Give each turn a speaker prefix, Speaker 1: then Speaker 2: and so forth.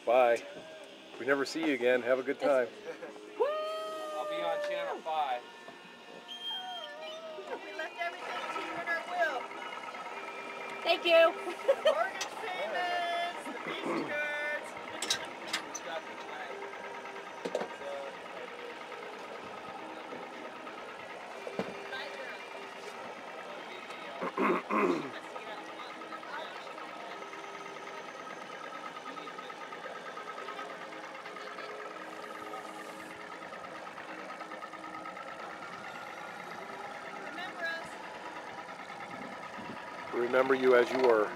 Speaker 1: Bye. If we never see you again, have a good time.
Speaker 2: I'll be on Channel 5.
Speaker 3: We left everything to you in our will.
Speaker 4: Thank you.
Speaker 3: Mortgage payments, the beastie nerds.
Speaker 2: Who's got the flag?
Speaker 3: Remember us.
Speaker 1: Remember you as you were.